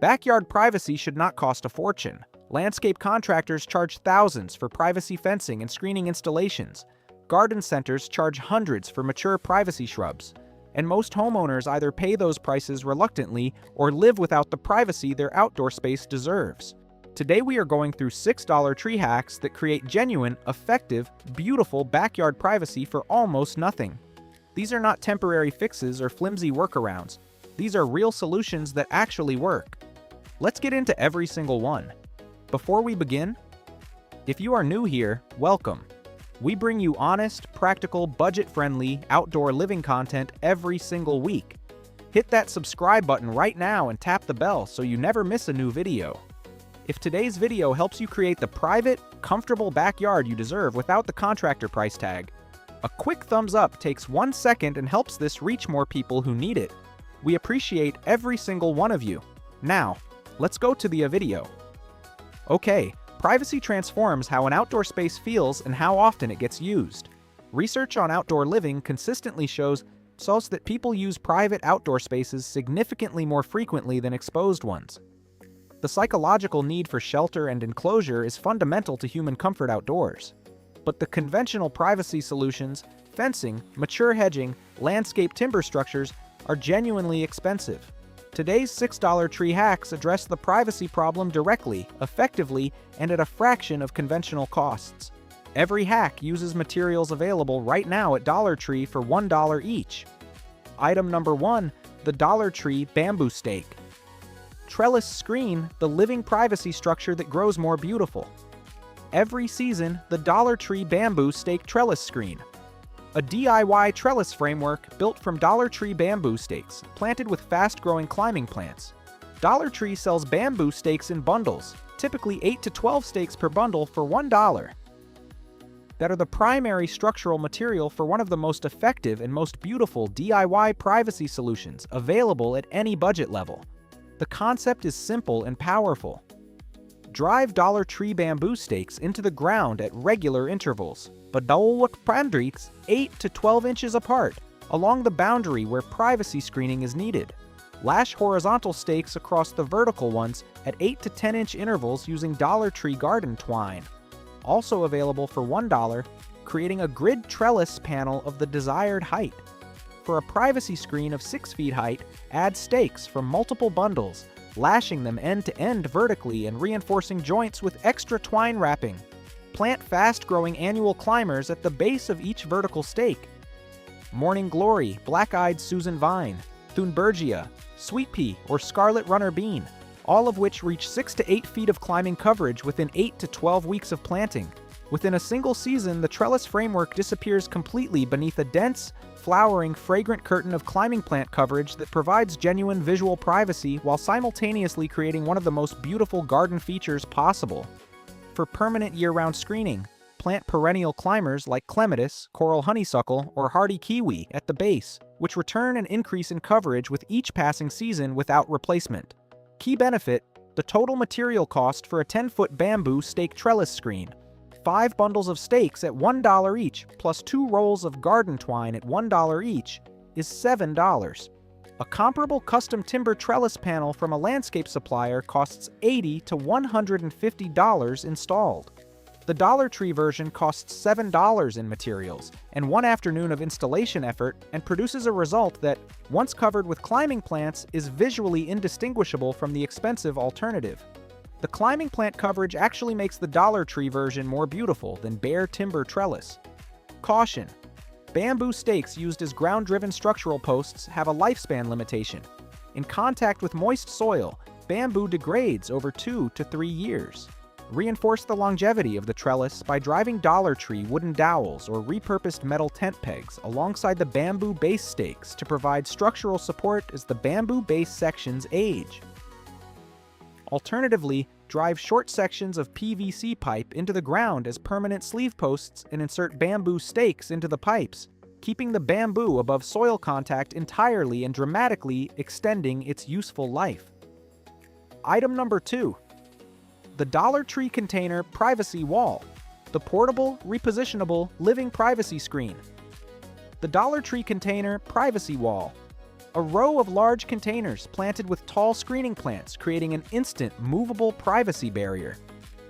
Backyard privacy should not cost a fortune. Landscape contractors charge thousands for privacy fencing and screening installations. Garden centers charge hundreds for mature privacy shrubs. And most homeowners either pay those prices reluctantly or live without the privacy their outdoor space deserves. Today we are going through $6 tree hacks that create genuine, effective, beautiful backyard privacy for almost nothing. These are not temporary fixes or flimsy workarounds. These are real solutions that actually work. Let's get into every single one. Before we begin, if you are new here, welcome. We bring you honest, practical, budget-friendly, outdoor living content every single week. Hit that subscribe button right now and tap the bell so you never miss a new video. If today's video helps you create the private, comfortable backyard you deserve without the contractor price tag, a quick thumbs up takes 1 second and helps this reach more people who need it. We appreciate every single one of you. Now, let's go to the video. Okay, privacy transforms how an outdoor space feels and how often it gets used. Research on outdoor living consistently shows that people use private outdoor spaces significantly more frequently than exposed ones. The psychological need for shelter and enclosure is fundamental to human comfort outdoors. But the conventional privacy solutions, fencing, mature hedging, landscape timber structures, are genuinely expensive. Today's $6 tree hacks address the privacy problem directly, effectively, and at a fraction of conventional costs. Every hack uses materials available right now at Dollar Tree for $1 each. Item number 1, the Dollar Tree Bamboo Stake. Trellis screen, the living privacy structure that grows more beautiful. Every season, the Dollar Tree Bamboo Stake Trellis Screen. A DIY trellis framework built from Dollar Tree bamboo stakes, planted with fast-growing climbing plants. Dollar Tree sells bamboo stakes in bundles, typically 8 to 12 stakes per bundle for $1. That are the primary structural material for one of the most effective and most beautiful DIY privacy solutions available at any budget level. The concept is simple and powerful. Drive Dollar Tree bamboo stakes into the ground at regular intervals, but 8 to 12 inches apart, along the boundary where privacy screening is needed. Lash horizontal stakes across the vertical ones at 8 to 10 inch intervals using Dollar Tree garden twine. Also available for $1, creating a grid trellis panel of the desired height. For a privacy screen of 6 feet height, add stakes from multiple bundles, lashing them end-to-end vertically and reinforcing joints with extra twine wrapping. Plant fast-growing annual climbers at the base of each vertical stake. Morning Glory, Black-Eyed Susan Vine, Thunbergia, Sweet Pea, or Scarlet Runner Bean, all of which reach 6 to 8 feet of climbing coverage within 8 to 12 weeks of planting. Within a single season, the trellis framework disappears completely beneath a dense, flowering, fragrant curtain of climbing plant coverage that provides genuine visual privacy while simultaneously creating one of the most beautiful garden features possible. For permanent year-round screening, plant perennial climbers like clematis, coral honeysuckle, or hardy kiwi at the base, which return an increase in coverage with each passing season without replacement. Key benefit: the total material cost for a 10-foot bamboo stake trellis screen. 5 bundles of stakes at $1 each, plus 2 rolls of garden twine at $1 each, is $7. A comparable custom timber trellis panel from a landscape supplier costs $80 to $150 installed. The Dollar Tree version costs $7 in materials and 1 afternoon of installation effort and produces a result that, once covered with climbing plants, is visually indistinguishable from the expensive alternative. The climbing plant coverage actually makes the Dollar Tree version more beautiful than bare timber trellis. Caution: bamboo stakes used as ground-driven structural posts have a lifespan limitation. In contact with moist soil, bamboo degrades over 2 to 3 years. Reinforce the longevity of the trellis by driving Dollar Tree wooden dowels or repurposed metal tent pegs alongside the bamboo base stakes to provide structural support as the bamboo base sections age. Alternatively, drive short sections of PVC pipe into the ground as permanent sleeve posts and insert bamboo stakes into the pipes, keeping the bamboo above soil contact entirely and dramatically extending its useful life. Item number 2. The Dollar Tree Container Privacy Wall, the portable, repositionable living privacy screen. The Dollar Tree Container Privacy Wall. A row of large containers planted with tall screening plants, creating an instant, movable privacy barrier.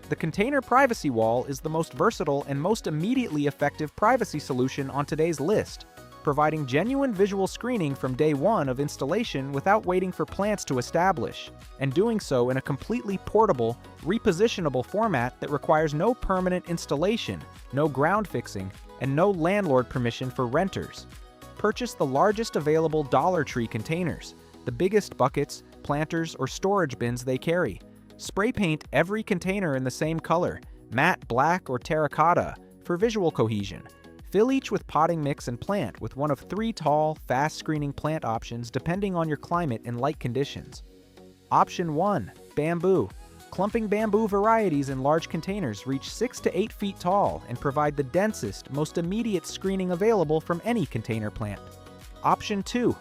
The container privacy wall is the most versatile and most immediately effective privacy solution on today's list, providing genuine visual screening from day one of installation without waiting for plants to establish, and doing so in a completely portable, repositionable format that requires no permanent installation, no ground fixing, and no landlord permission for renters. Purchase the largest available Dollar Tree containers, the biggest buckets, planters, or storage bins they carry. Spray paint every container in the same color, matte black or terracotta, for visual cohesion. Fill each with potting mix and plant with one of 3 tall, fast-screening plant options depending on your climate and light conditions. Option 1. Bamboo. Clumping bamboo varieties in large containers reach 6 to 8 feet tall and provide the densest, most immediate screening available from any container plant. Option 2.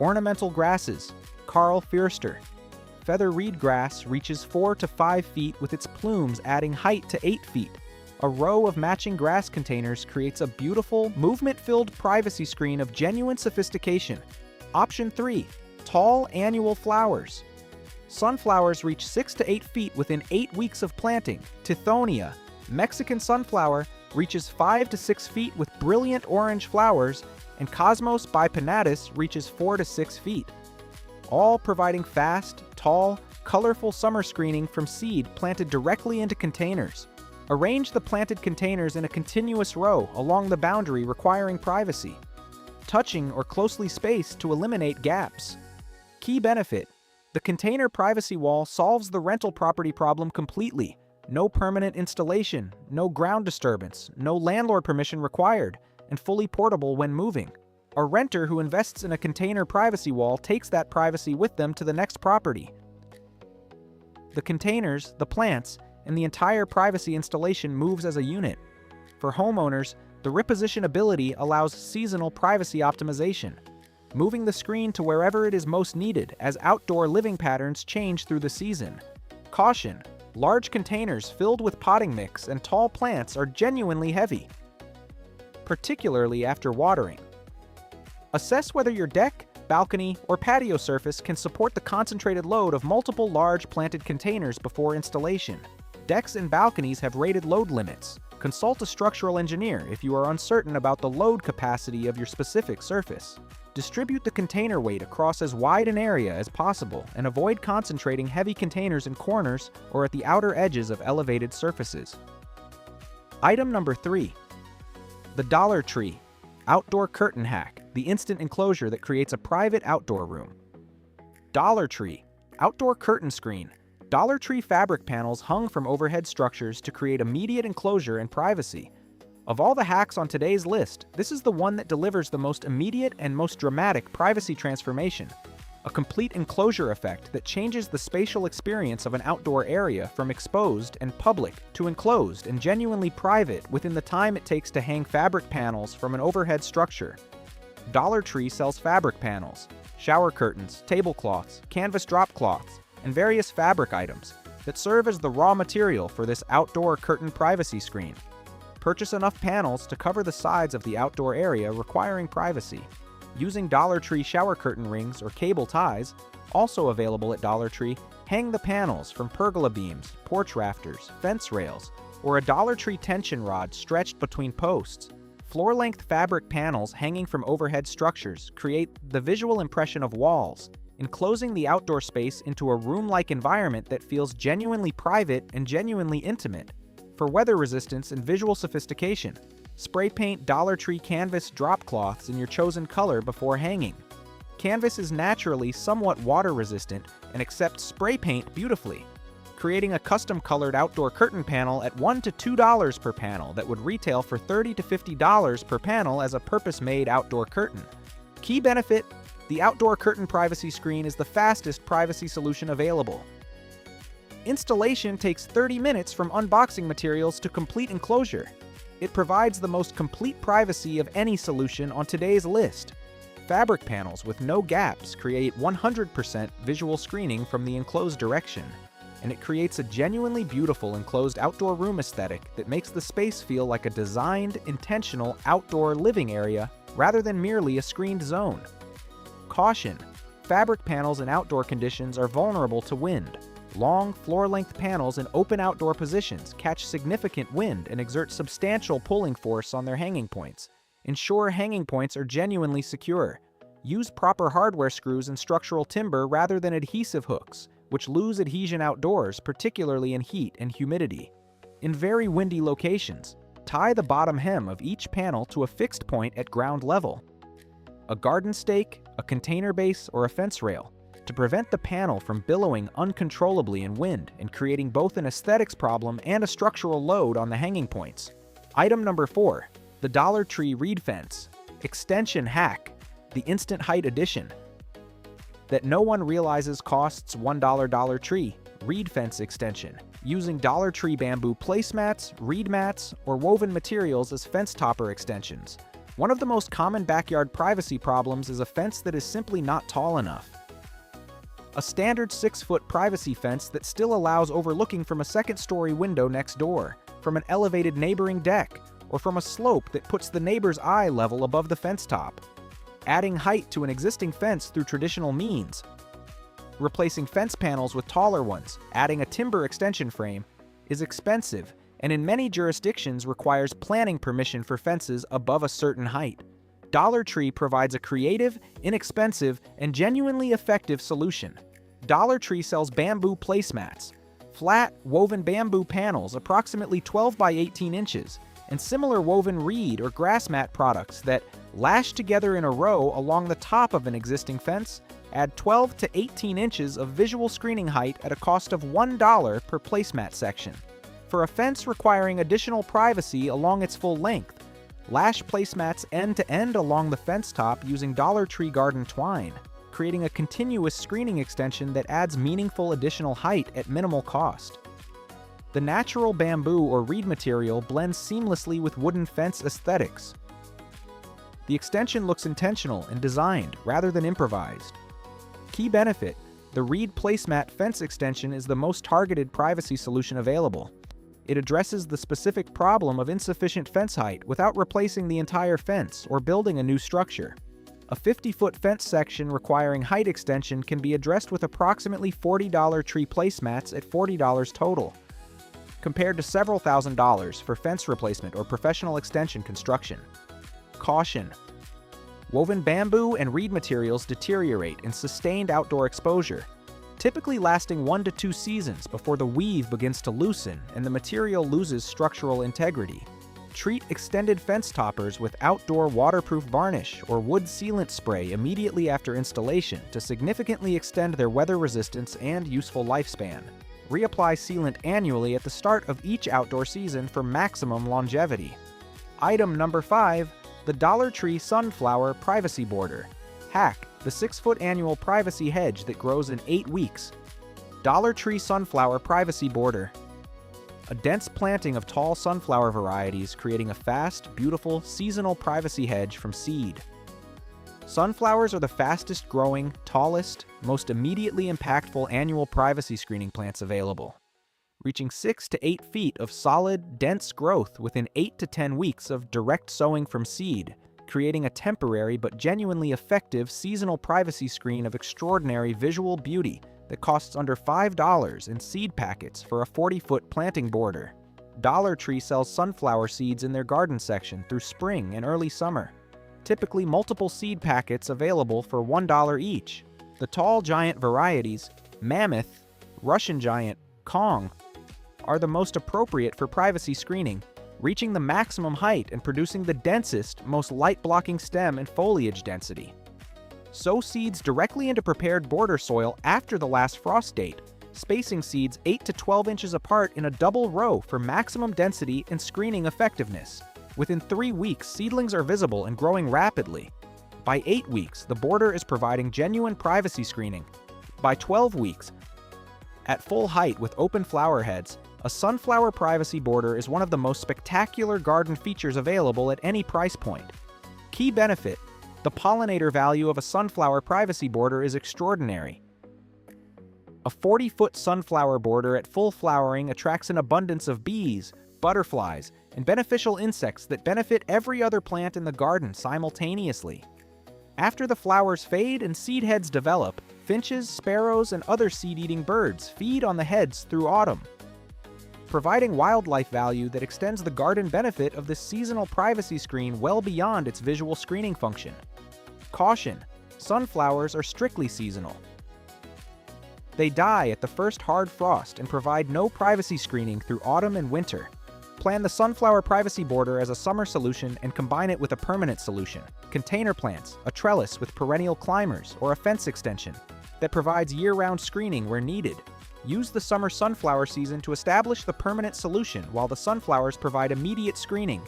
Ornamental grasses. Carl Fierster. Feather reed grass reaches 4 to 5 feet with its plumes adding height to 8 feet. A row of matching grass containers creates a beautiful, movement-filled privacy screen of genuine sophistication. Option 3. Tall annual flowers. Sunflowers reach 6 to 8 feet within 8 weeks of planting. Tithonia, Mexican sunflower, reaches 5 to 6 feet with brilliant orange flowers, and Cosmos bipinnatus reaches 4 to 6 feet. All providing fast, tall, colorful summer screening from seed planted directly into containers. Arrange the planted containers in a continuous row along the boundary requiring privacy. Touching or closely spaced to eliminate gaps. Key benefit: the container privacy wall solves the rental property problem completely. No permanent installation, no ground disturbance, no landlord permission required, and fully portable when moving. A renter who invests in a container privacy wall takes that privacy with them to the next property. The containers, the plants, and the entire privacy installation moves as a unit. For homeowners, the repositionability allows seasonal privacy optimization, moving the screen to wherever it is most needed as outdoor living patterns change through the season. Caution: large containers filled with potting mix and tall plants are genuinely heavy, particularly after watering. Assess whether your deck, balcony, or patio surface can support the concentrated load of multiple large planted containers before installation. Decks and balconies have rated load limits. Consult a structural engineer if you are uncertain about the load capacity of your specific surface. Distribute the container weight across as wide an area as possible and avoid concentrating heavy containers in corners or at the outer edges of elevated surfaces. Item number 3. The Dollar Tree Outdoor Curtain Hack, the instant enclosure that creates a private outdoor room. Dollar Tree Outdoor Curtain Screen. Dollar Tree fabric panels hung from overhead structures to create immediate enclosure and privacy. Of all the hacks on today's list, this is the one that delivers the most immediate and most dramatic privacy transformation. A complete enclosure effect that changes the spatial experience of an outdoor area from exposed and public to enclosed and genuinely private within the time it takes to hang fabric panels from an overhead structure. Dollar Tree sells fabric panels, shower curtains, tablecloths, canvas drop cloths, and various fabric items that serve as the raw material for this outdoor curtain privacy screen. Purchase enough panels to cover the sides of the outdoor area requiring privacy. Using Dollar Tree shower curtain rings or cable ties, also available at Dollar Tree, hang the panels from pergola beams, porch rafters, fence rails, or a Dollar Tree tension rod stretched between posts. Floor-length fabric panels hanging from overhead structures create the visual impression of walls, enclosing the outdoor space into a room-like environment that feels genuinely private and genuinely intimate. For weather resistance and visual sophistication, spray paint Dollar Tree canvas drop cloths in your chosen color before hanging. Canvas is naturally somewhat water resistant and accepts spray paint beautifully, creating a custom-colored outdoor curtain panel at $1 to $2 per panel that would retail for $30 to $50 per panel as a purpose-made outdoor curtain. Key benefit: the outdoor curtain privacy screen is the fastest privacy solution available. Installation takes 30 minutes from unboxing materials to complete enclosure. It provides the most complete privacy of any solution on today's list. Fabric panels with no gaps create 100% visual screening from the enclosed direction, and it creates a genuinely beautiful enclosed outdoor room aesthetic that makes the space feel like a designed, intentional outdoor living area rather than merely a screened zone. Caution: fabric panels in outdoor conditions are vulnerable to wind. Long, floor-length panels in open outdoor positions catch significant wind and exert substantial pulling force on their hanging points. Ensure hanging points are genuinely secure. Use proper hardware screws and structural timber rather than adhesive hooks, which lose adhesion outdoors, particularly in heat and humidity. In very windy locations, tie the bottom hem of each panel to a fixed point at ground level. A garden stake, a container base, or a fence rail, to prevent the panel from billowing uncontrollably in wind and creating both an aesthetics problem and a structural load on the hanging points. Item number 4. The Dollar Tree Reed Fence. Extension Hack. The Instant Height Edition. That no one realizes costs $1 Dollar Tree Reed Fence Extension. Using Dollar Tree bamboo placemats, reed mats, or woven materials as fence topper extensions. One of the most common backyard privacy problems is a fence that is simply not tall enough. A standard 6-foot privacy fence that still allows overlooking from a second-story window next door, from an elevated neighboring deck, or from a slope that puts the neighbor's eye level above the fence top. Adding height to an existing fence through traditional means. Replacing fence panels with taller ones, adding a timber extension frame, is expensive and in many jurisdictions requires planning permission for fences above a certain height. Dollar Tree provides a creative, inexpensive, and genuinely effective solution. Dollar Tree sells bamboo placemats, flat, woven bamboo panels approximately 12 by 18 inches, and similar woven reed or grass mat products that, lashed together in a row along the top of an existing fence, add 12 to 18 inches of visual screening height at a cost of $1 per placemat section. For a fence requiring additional privacy along its full length, lash placemats end-to-end along the fence top using Dollar Tree garden twine, creating a continuous screening extension that adds meaningful additional height at minimal cost. The natural bamboo or reed material blends seamlessly with wooden fence aesthetics. The extension looks intentional and designed rather than improvised. Key benefit: the reed placemat fence extension is the most targeted privacy solution available. It addresses the specific problem of insufficient fence height without replacing the entire fence or building a new structure. A 50-foot fence section requiring height extension can be addressed with approximately $40 tree placemats at $40 total, compared to several $1,000s for fence replacement or professional extension construction. Caution: woven bamboo and reed materials deteriorate in sustained outdoor exposure, typically lasting 1 to 2 seasons before the weave begins to loosen and the material loses structural integrity. Treat extended fence toppers with outdoor waterproof varnish or wood sealant spray immediately after installation to significantly extend their weather resistance and useful lifespan. Reapply sealant annually at the start of each outdoor season for maximum longevity. Item number 5. The Dollar Tree Sunflower Privacy Border. Hack: the 6-foot annual privacy hedge that grows in 8 weeks. Dollar Tree Sunflower Privacy Border. A dense planting of tall sunflower varieties creating a fast, beautiful, seasonal privacy hedge from seed. Sunflowers are the fastest growing, tallest, most immediately impactful annual privacy screening plants available, reaching 6 to 8 feet of solid, dense growth within 8 to 10 weeks of direct sowing from seed, creating a temporary but genuinely effective seasonal privacy screen of extraordinary visual beauty that costs under $5 in seed packets for a 40-foot planting border. Dollar Tree sells sunflower seeds in their garden section through spring and early summer. Typically multiple seed packets available for $1 each. The tall giant varieties, Mammoth, Russian Giant, Kong, are the most appropriate for privacy screening, reaching the maximum height and producing the densest, most light-blocking stem and foliage density. Sow seeds directly into prepared border soil after the last frost date, spacing seeds 8 to 12 inches apart in a double row for maximum density and screening effectiveness. Within 3 weeks, seedlings are visible and growing rapidly. By 8 weeks, the border is providing genuine privacy screening. By 12 weeks, at full height with open flower heads, a sunflower privacy border is one of the most spectacular garden features available at any price point. Key benefit: the pollinator value of a sunflower privacy border is extraordinary. A 40-foot sunflower border at full flowering attracts an abundance of bees, butterflies, and beneficial insects that benefit every other plant in the garden simultaneously. After the flowers fade and seed heads develop, finches, sparrows, and other seed-eating birds feed on the heads through autumn, providing wildlife value that extends the garden benefit of this seasonal privacy screen well beyond its visual screening function. Caution: sunflowers are strictly seasonal. They die at the first hard frost and provide no privacy screening through autumn and winter. Plan the sunflower privacy border as a summer solution and combine it with a permanent solution: container plants, a trellis with perennial climbers, or a fence extension that provides year-round screening where needed. Use the summer sunflower season to establish the permanent solution while the sunflowers provide immediate screening.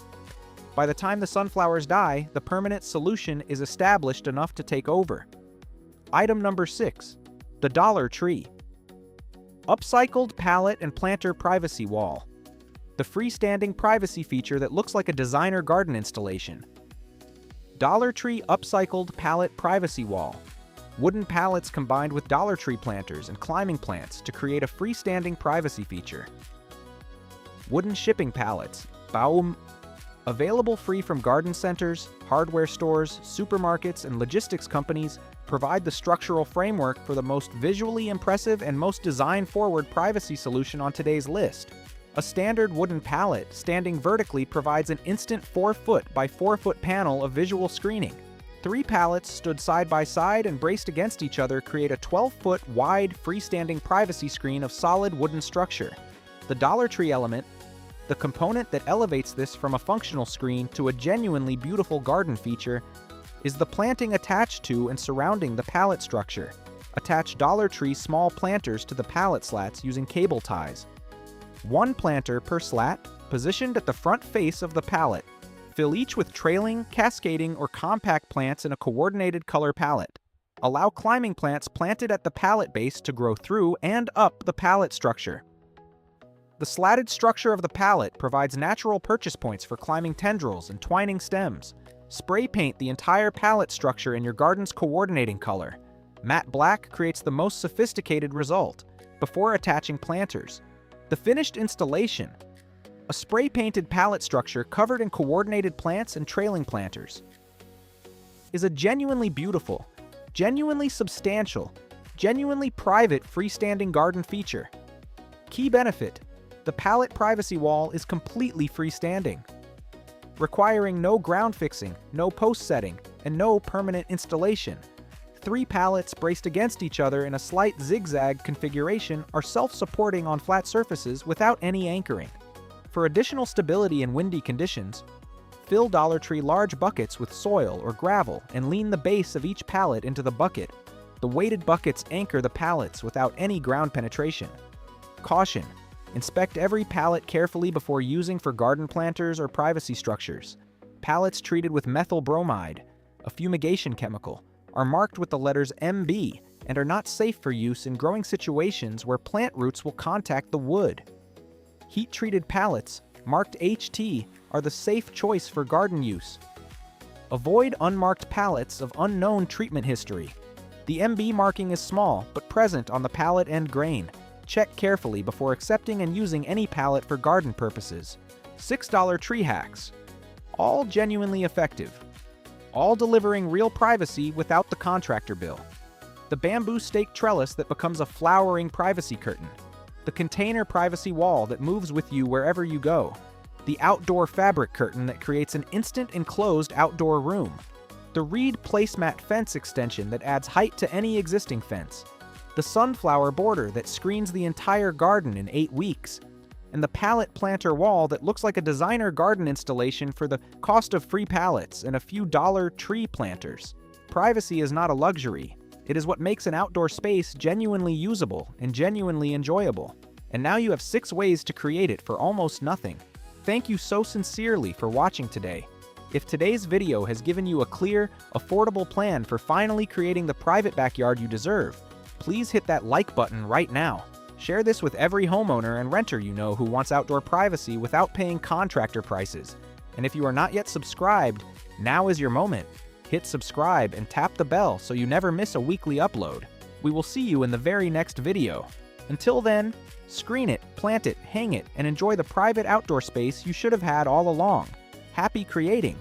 By the time the sunflowers die, the permanent solution is established enough to take over. Item number 6. The Dollar Tree. Upcycled pallet and planter privacy wall. The freestanding privacy feature that looks like a designer garden installation. Dollar Tree Upcycled Pallet Privacy Wall. Wooden pallets combined with Dollar Tree planters and climbing plants to create a freestanding privacy feature. Wooden shipping pallets, Baum, available free from garden centers, hardware stores, supermarkets, and logistics companies, provide the structural framework for the most visually impressive and most design-forward privacy solution on today's list. A standard wooden pallet standing vertically provides an instant 4-foot by 4-foot panel of visual screening. 3 pallets stood side by side and braced against each other create a 12-foot wide freestanding privacy screen of solid wooden structure. The Dollar Tree element, the component that elevates this from a functional screen to a genuinely beautiful garden feature, is the planting attached to and surrounding the pallet structure. Attach Dollar Tree small planters to the pallet slats using cable ties. 1 planter per slat, positioned at the front face of the pallet. Fill each with trailing, cascading, or compact plants in a coordinated color palette. Allow climbing plants planted at the pallet base to grow through and up the pallet structure. The slatted structure of the pallet provides natural purchase points for climbing tendrils and twining stems. Spray paint the entire pallet structure in your garden's coordinating color. Matte black creates the most sophisticated result before attaching planters. The finished installation: a spray-painted pallet structure covered in coordinated plants and trailing planters, is a genuinely beautiful, genuinely substantial, genuinely private freestanding garden feature. Key benefit: the pallet privacy wall is completely freestanding, requiring no ground fixing, no post setting, and no permanent installation. 3 pallets braced against each other in a slight zigzag configuration are self-supporting on flat surfaces without any anchoring. For additional stability in windy conditions, fill Dollar Tree large buckets with soil or gravel and lean the base of each pallet into the bucket. The weighted buckets anchor the pallets without any ground penetration. Caution: inspect every pallet carefully before using for garden planters or privacy structures. Pallets treated with methyl bromide, a fumigation chemical, are marked with the letters MB and are not safe for use in growing situations where plant roots will contact the wood. Heat-treated pallets, marked HT, are the safe choice for garden use. Avoid unmarked pallets of unknown treatment history. The MB marking is small but present on the pallet end grain. Check carefully before accepting and using any pallet for garden purposes. $6 tree hacks. All genuinely effective. All delivering real privacy without the contractor bill. The bamboo stake trellis that becomes a flowering privacy curtain. The container privacy wall that moves with you wherever you go. The outdoor fabric curtain that creates an instant enclosed outdoor room. The reed placemat fence extension that adds height to any existing fence. The sunflower border that screens the entire garden in 8 weeks. And the pallet planter wall that looks like a designer garden installation for the cost of free pallets and a few Dollar Tree planters. Privacy is not a luxury. It is what makes an outdoor space genuinely usable and genuinely enjoyable. And now you have 6 ways to create it for almost nothing. Thank you so sincerely for watching today. If today's video has given you a clear, affordable plan for finally creating the private backyard you deserve, please hit that like button right now. Share this with every homeowner and renter you know who wants outdoor privacy without paying contractor prices. And if you are not yet subscribed, now is your moment. Hit subscribe and tap the bell so you never miss a weekly upload. We will see you in the very next video. Until then, screen it, plant it, hang it, and enjoy the private outdoor space you should have had all along. Happy creating!